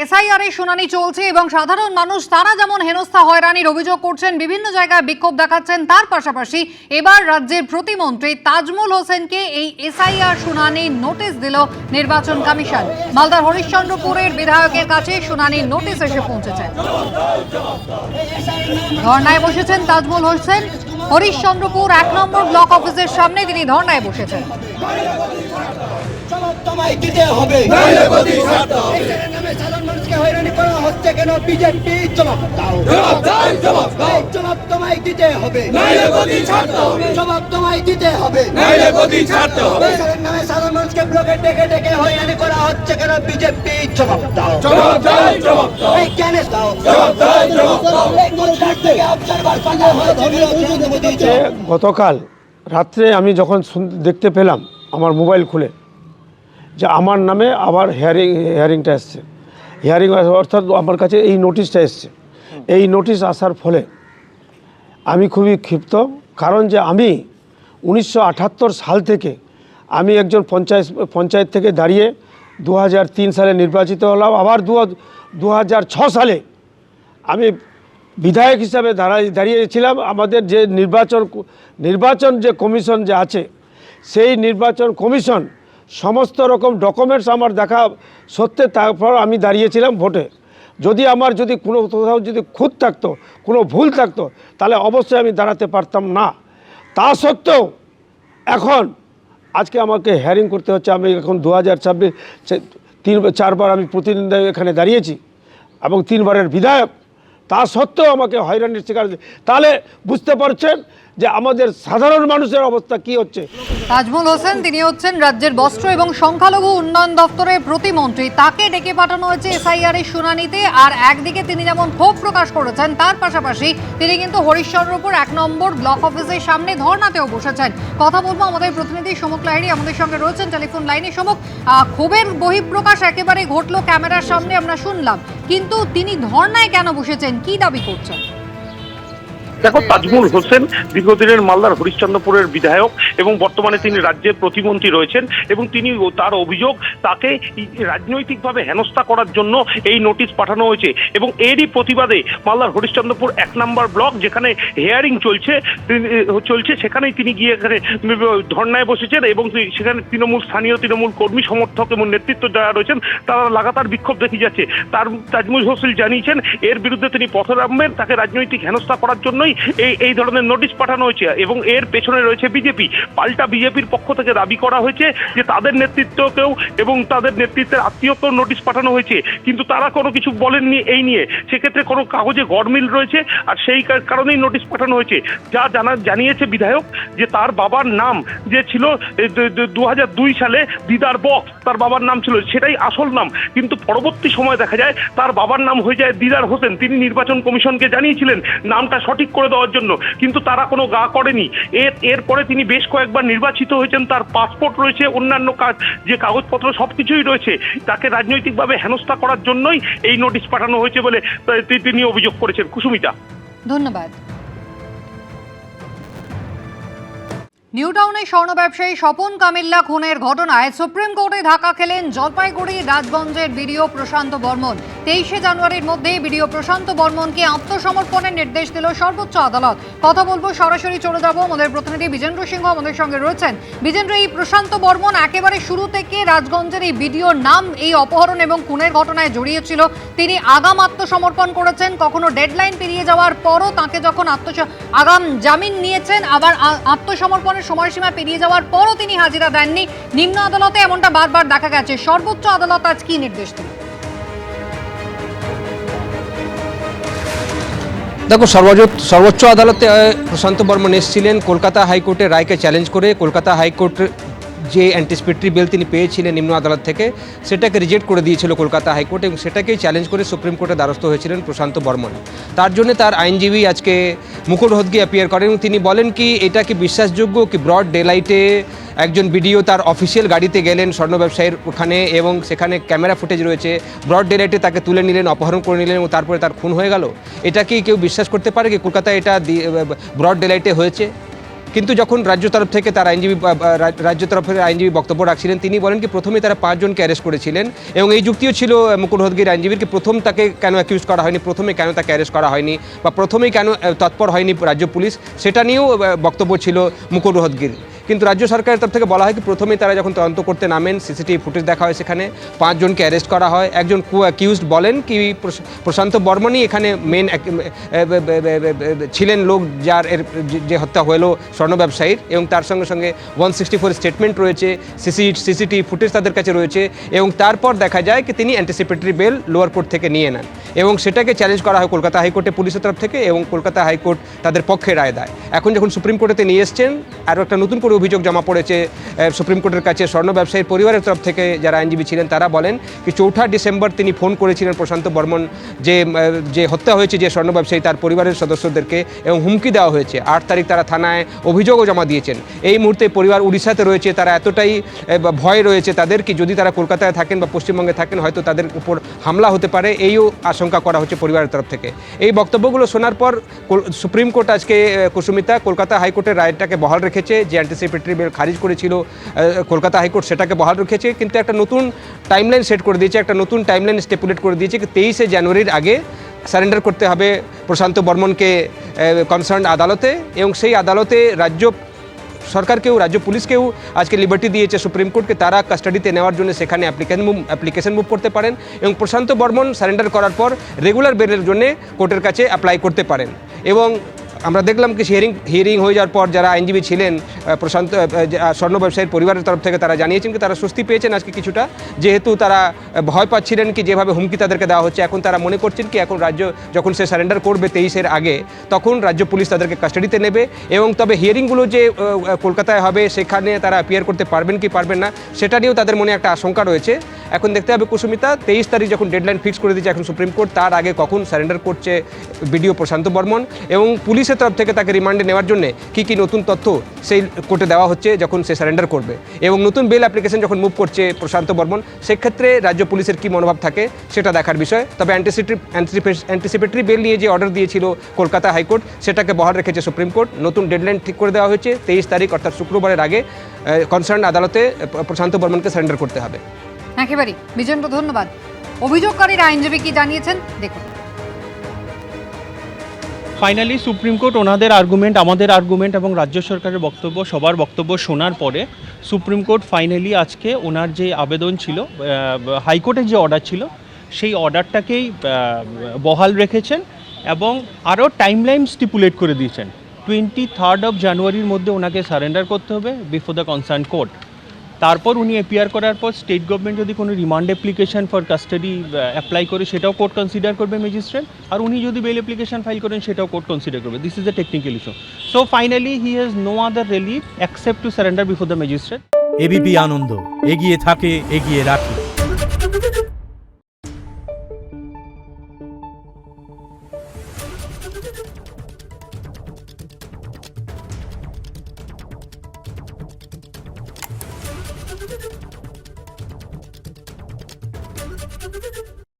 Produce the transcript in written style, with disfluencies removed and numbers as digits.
SIR এর শুনানি চলছে এবং সাধারণ মানুষ তারা যেমন হেনস্থা হয়রানির অভিযোগ করছেন, বিভিন্ন জায়গায় বিক্ষোভ দেখাচ্ছেন, তার পাশাপাশি এবার রাজ্যের প্রতিমন্ত্রী তাজমুল হোসেনকে এই এসআইআর শুনানির নোটিশ দিল নির্বাচন কমিশন। মালদার হরিশ্চন্দ্রপুরের বিধায়কের কাছে শুনানির নোটিশ এসে পৌঁছেছে। ধর্নায় বসেছেন তাজমুল হোসেন। হরিশ্চন্দ্রপুর 1 নম্বর ব্লক অফিসের সামনে তিনি ধর্নায় বসেছেন। তোমায় দিতে হবে, নইলে গদি ছাড়তে হবে। নামে সাধারণ মানুষকে হয়রানি করা হচ্ছে কেন? বিজেপি জবাব দাও, জবাব দাও, জবাব দাও। জবাব তোমায় দিতে হবে, নইলে গদি ছাড়তে হবে। জবাব তোমায় দিতে হবে, নইলে গদি ছাড়তে হবে। নামে সাধারণ মানুষকে ব্লকে ডেকে ডেকে হয়রানি করা হচ্ছে কেন? বিজেপি জবাব দাও, জবাব দাও, জবাব দাও। এই কেন দাও, জবাব দাও, জবাব দাও। এই কলকাতা থেকে অবজারভার পাঠানো হয় ধরে। গতকাল রাত্রে আমি যখন দেখতে পেলাম আমার মোবাইল খুলে যে আমার নামে আবার হিয়ারিংটা এসছে, হিয়ারিং অর্থাৎ আমার কাছে এই নোটিশটা এসছে। এই নোটিশ আসার ফলে আমি খুবই ক্ষিপ্ত, কারণ যে আমি 1978 সাল থেকে আমি একজন পঞ্চায়েত থেকে দাঁড়িয়ে 2003 সালে নির্বাচিত হলাম। আবার 2006 সালে আমি বিধায়ক হিসাবে দাঁড়িয়েছিলাম। আমাদের যে নির্বাচন যে কমিশন যে আছে, সেই নির্বাচন কমিশন সমস্ত রকম ডকুমেন্টস আমার দেখা সত্ত্বে তারপর আমি দাঁড়িয়েছিলাম ভোটে। যদি কোথাও যদি খুঁত থাকতো, কোনো ভুল থাকতো, তাহলে অবশ্যই আমি দাঁড়াতে পারতাম না। তা সত্ত্বেও এখন আজকে আমাকে হিয়ারিং করতে হচ্ছে। আমি এখন 2026 4বার আমি প্রতিনিধি এখানে দাঁড়িয়েছি এবং 3বারের বিধায়ক। তা সত্ত্বেও আমাকে হয়রানির শিকার। তাহলে বুঝতে পারছেন যে আমাদের সাধারণ মানুষের অবস্থা কি হচ্ছে। তাজমুল হোসেন তিনি হচ্ছেন রাজ্যের বস্ত্র এবং সংখ্যালঘু উন্নয়ন দপ্তরের প্রতিমন্ত্রী। তাকে ডেকে পাঠানো হয়েছে এসআইআর এর শুনানিতে। আর একদিকে তিনি যেমন ক্ষোভ প্রকাশ করেছেন, তার পাশাপাশি তিনি কিন্তু হরিশ্চন্দ্রপুর 1 নম্বর ব্লক অফিসের সামনে ধর্নাতেও বসেছেন। কথা বলবো আমাদের প্রতিনিধি সমুখ লাহিড়ী আমাদের সঙ্গে রয়েছেন টেলিফোন লাইনে। সমুখ, ক্ষোভের বহিঃপ্রকাশ একেবারে ঘটলো ক্যামেরার সামনে, আমরা শুনলাম, কিন্তু তিনি ধর্নায় কেন বসেছেন, কি দাবি করছেন? দেখো, তাজমুল হোসেন দীর্ঘদিনের মালদার হরিশ্চন্দ্রপুরের বিধায়ক এবং বর্তমানে তিনি রাজ্যের প্রতিমন্ত্রী রয়েছেন এবং তিনি তার অভিযোগ তাকে রাজনৈতিকভাবে হেনস্থা করার জন্য এই নোটিশ পাঠানো হয়েছে এবং এরই প্রতিবাদে মালদার হরিশ্চন্দ্রপুর 1 নম্বর ব্লক যেখানে হিয়ারিং চলছে সেখানেই তিনি গিয়ে এখানে ধর্নায় বসেছেন এবং সেখানে স্থানীয় তৃণমূল কর্মী সমর্থক এবং নেতৃত্ব যারা রয়েছেন তারা লাগাতার বিক্ষোভ দেখে যাচ্ছে। তাজমুল হোসেন জানিয়েছেন এর বিরুদ্ধে তিনি পথে নামবেন। তাকে রাজনৈতিক হেনস্থা করার জন্যই এই ধরনের নোটিশ পাঠানো হয়েছে এবং এর পেছনে রয়েছে বিজেপি। পাল্টা বিজেপির পক্ষ থেকে দাবি করা হয়েছে যে তাদের নেতৃত্বকেও এবং তাদের নেতৃত্বের আত্মীয়কেও নোটিশ পাঠানো হয়েছে, কিন্তু তারা কোনো কিছু বলেননি এই নিয়ে। সেক্ষেত্রে কোনো কাগজে গড়মিল রয়েছে আর সেই কারণেই নোটিশ পাঠানো হয়েছে। যা জানিয়েছে বিধায়ক যে তার বাবার নাম যে ছিল 2002 সালে দিদার বক্স, তার বাবার নাম ছিল, সেটাই আসল নাম, কিন্তু পরবর্তী সময় দেখা যায় তার বাবার নাম হয়ে যায় দিদার হোসেন। তিনি নির্বাচন কমিশনকে জানিয়েছিলেন নামটা সঠিক করে দেওয়ার জন্য, কিন্তু তারা কোনো গা করেনি। এরপরে তিনি বেশ কয়েকবার নির্বাচিত হয়েছেন, তার পাসপোর্ট রয়েছে, অন্যান্য যে কাগজপত্র সবকিছুই রয়েছে। তাকে রাজনৈতিকভাবে হেনস্থা করার জন্যই এই নোটিশ পাঠানো হয়েছে বলে তিনি অভিযোগ করেছেন। কুসুমিতা, ধন্যবাদ। নিউ টাউনে স্বর্ণ ব্যবসায়ী স্বপন কামিল্লা খুনের ঘটনায় সুপ্রিম কোর্টে ধাক্কা খেলেন জলপাইগুড়ি রাজগঞ্জের বিডিও প্রশান্ত বর্মন। 23শে জানুয়ারির মধ্যে বিডিও প্রশান্ত বর্মনকে আত্মসমর্পণের নির্দেশ দিল সর্বোচ্চ আদালত। কথা বলবো, সরাসরি চলে যাব, আমাদের প্রতিনিধি বিজেন্দ্র সিংহ আমাদের সঙ্গে রয়েছেন। বিজেন্দ্র, এই প্রশান্ত বর্মন একেবারে শুরু থেকে রাজগঞ্জের এই বিডিওর নাম এই অপহরণ এবং খুনের ঘটনায় জড়িয়েছিল। তিনি আগাম আত্মসমর্পণ করেছেন, কখনো ডেডলাইন পেরিয়ে যাওয়ার পরও তাকে যখন আগাম জামিন নিয়েছেন, আবার আত্মসমর্পণের সময়সীমা পেরিয়ে যাওয়ার পরও তিনি হাজিরা দেননি। নিম্ন আদালতে এমনটা বারবার দেখা গেছে। সর্বোচ্চ আদালত আজ কি নির্দেশ দিল? দেখো, সর্বোচ্চ আদালতে প্রশান্ত বর্মন এসেছিলেন কলকাতা হাইকোর্টের রায়কে চ্যালেঞ্জ করে। কলকাতা হাইকোর্ট যে অ্যান্টিসিপেটরি বেল তিনি পেয়েছিলেন নিম্ন আদালত থেকে, সেটাকে রিজেক্ট করে দিয়েছিল কলকাতা হাইকোর্ট এবং সেটাকেই চ্যালেঞ্জ করে সুপ্রিম কোর্টে দ্বারস্থ হয়েছিলেন প্রশান্ত বর্মন। তার জন্য তার আইনজীবী আজকে মুকুল রোহতগি অ্যাপিয়ার করেন এবং তিনি বলেন কি এটা কি বিশ্বাসযোগ্য কি ব্রড ডেলাইটে একজন বিডিও তার অফিসিয়াল গাড়িতে গেলেন স্বর্ণ ব্যবসায়ীর ওখানে এবং সেখানে ক্যামেরা ফুটেজ রয়েছে, ব্রড ডেলাইটে তাকে তুলে নিলেন, অপহরণ করে নিলেন এবং তারপরে তার খুন হয়ে গেল। এটা কি কেউ বিশ্বাস করতে পারে কি কলকাতায় এটা ব্রড ডেলাইটে হয়েছে? কিন্তু যখন রাজ্য তরফ থেকে তার রাজ্য তরফের আইনজীবী বক্তব্য রাখছিলেন, তিনি বলেন কি প্রথমে তারা 5 জনকে অ্যারেস্ট করেছিলেন এবং এই যুক্তিও ছিল মুকুল রোহতগির আইনজীবীর কি প্রথম তাকে কেন অ্যাকিউজ করা হয়নি, প্রথমে কেন তাকে অ্যারেস্ট করা হয়নি বা প্রথমেই কেন তৎপর হয়নি রাজ্য পুলিশ, সেটা নিয়েও বক্তব্য ছিল মুকুল রোহতগির। কিন্তু রাজ্য সরকারের তরফ থেকে বলা হয় কি প্রথমেই তারা যখন তদন্ত করতে নামেন, সিসিটিভি ফুটেজ দেখা হয়, সেখানে 5 জনকে অ্যারেস্ট করা হয়। একজন অ্যাকিউজড বলেন কি প্রশান্ত বর্মনই এখানে মেন ছিলেন লোক যার যে হত্যা হলো স্বর্ণ ব্যবসায়ীর, এবং তার সঙ্গে সঙ্গে 164 স্টেটমেন্ট রয়েছে, সিসিটিভি ফুটেজ তাদের কাছে রয়েছে, এবং তারপর দেখা যায় কি তিনি অ্যান্টিসিপেটরি বেল লোয়ার কোর্ট থেকে নিয়ে নেন এবং সেটাকে চ্যালেঞ্জ করা হয় কলকাতা হাইকোর্টে পুলিশের তরফ থেকে, এবং কলকাতা হাইকোর্ট তাদের পক্ষে রায় দেয়। এখন যখন সুপ্রিম কোর্টেতে নিয়ে এসছেন, আরও একটা নতুন করে অভিযোগ জমা পড়েছে সুপ্রিম কোর্টের কাছে। স্বর্ণ ব্যবসায়ীর পরিবারের তরফ থেকে যারা আইনজীবী ছিলেন তারা বলেন কি 4 ডিসেম্বর তিনি ফোন করেছিলেন প্রশান্ত বর্মন যে হত্যা হয়েছে যে স্বর্ণ ব্যবসায়ী তার পরিবারের সদস্যদেরকে, এবং হুমকি দেওয়া হয়েছে। 8 তারিখ তারা থানায় অভিযোগও জমা দিয়েছেন। এই মুহূর্তে পরিবার উড়িষ্যাতে রয়েছে, তারা এতটাই ভয় রয়েছে তাদের কি যদি তারা কলকাতায় থাকেন বা পশ্চিমবঙ্গে থাকেন হয়তো তাদের উপর হামলা হতে পারে, এইও আশঙ্কা করা হচ্ছে পরিবারের তরফ থেকে। এই বক্তব্যগুলো শোনার পর সুপ্রিম কোর্ট আজকে কুসুমিতা কলকাতা হাইকোর্টের রায়টাকে বহাল রেখেছে, যে অ্যান্টিসিপেটরি বেল খারিজ করেছিল কলকাতা হাইকোর্ট সেটাকে বহাল রেখেছে, কিন্তু একটা নতুন টাইমলাইন সেট করে দিয়েছে, একটা নতুন টাইমলাইন স্টেপুলেট করে দিয়েছে কি 23শে জানুয়ারির আগে সারেন্ডার করতে হবে প্রশান্ত বর্মনকে কনসার্ন আদালতে, এবং সেই আদালতে রাজ্য সরকারকেও রাজ্য পুলিশকেও আজকে লিবার্টি দিয়েছে সুপ্রিম কোর্টকে, তারা কাস্টাডিতে নেওয়ার জন্য সেখানে অ্যাপ্লিকেশন মুভ করতে পারেন, এবং প্রশান্ত বর্মন সারেন্ডার করার পর রেগুলার বেলের জন্য কোর্টের কাছে অ্যাপ্লাই করতে পারেন। এবং আমরা দেখলাম কি হিয়ারিং হয়ে যাওয়ার পর যারা আইনজীবী ছিলেন স্বর্ণ ব্যবসায়ীর পরিবারের তরফ থেকে তারা জানিয়েছেন কি তারা স্বস্তি পেয়েছেন আজকে কিছুটা, যেহেতু তারা ভয় পাচ্ছিলেন কি যেভাবে হুমকি তাদেরকে দেওয়া হচ্ছে, এখন তারা মনে করছেন কি এখন রাজ্য যখন সে সারেন্ডার করবে 23-এর আগে, তখন রাজ্য পুলিশ তাদেরকে কাস্টাডিতে নেবে, এবং তবে হিয়ারিংগুলো যে কলকাতায় হবে সেখানে তারা অ্যাপিয়ার করতে পারবেন কি পারবেন না সেটা নিয়েও তাদের মনে একটা আশঙ্কা রয়েছে। এখন দেখতে হবে কুসুমিতা 23 তারিখ যখন ডেডলাইন ফিক্স করে দিয়েছে এখন সুপ্রিম কোর্ট, তার আগে কখন সারেন্ডার করছে বিডিও প্রশান্ত বর্মন, এবং পুলিশের তরফ থেকে তাকে রিমান্ডে নেওয়ার জন্য কী নতুন তথ্য সেই কোর্টে দেওয়া হচ্ছে যখন সে সারেন্ডার করবে, এবং নতুন বেল অ্যাপ্লিকেশন যখন মুভ করছে প্রশান্ত বর্মন, সেক্ষেত্রে রাজ্য পুলিশের কী মনোভাব থাকে সেটা দেখার বিষয়। তবে অ্যান্টিসিপেটরি বেল নিয়ে যে অর্ডার দিয়েছিল কলকাতা হাইকোর্ট সেটাকে বহাল রেখেছে সুপ্রিম কোর্ট, নতুন ডেডলাইন ঠিক করে দেওয়া হয়েছে 23 তারিখ অর্থাৎ শুক্রবারের আগে কনসার্ন আদালতে প্রশান্ত বর্মনকে সারেন্ডার করতে হবে। একেবারেই বিজেন্দ্র, ধন্যবাদ। অভিযোগকারীর আইনজীবী কি জানিয়েছেন দেখুন। ফাইনালি সুপ্রিম কোর্ট ওনাদের আর্গুমেন্ট, আমাদের আর্গুমেন্ট এবং রাজ্য সরকারের বক্তব্য সবার বক্তব্য শোনার পরে সুপ্রিম কোর্ট ফাইনালি আজকে ওনার যে আবেদন ছিল, হাইকোর্টের যে অর্ডার ছিল সেই অর্ডারটাকেই বহাল রেখেছেন এবং আরও টাইমলাইন স্টিপুলেট করে দিয়েছেন। 23 জানুয়ারির মধ্যে ওনাকে সারেন্ডার করতে হবে বিফোর দ্য কনসার্ন কোর্ট। তারপর উনি অ্যাপিয়ার করার পর স্টেট গভর্নমেন্ট যদি কোনো remand application for custody apply করে সেটাও কোর্ট কনসিডার করবে ম্যাজিস্ট্রেট, আর উনি যদি বেল অ্যাপ্লিকেশন ফাইল করেন সেটাও কোর্ট কনসিডার করবে। This is the technical issue. So finally he has no other relief accept to surrender before the magistrate. ABP Ananda, এগিয়ে থাকে, এগিয়ে রাখে।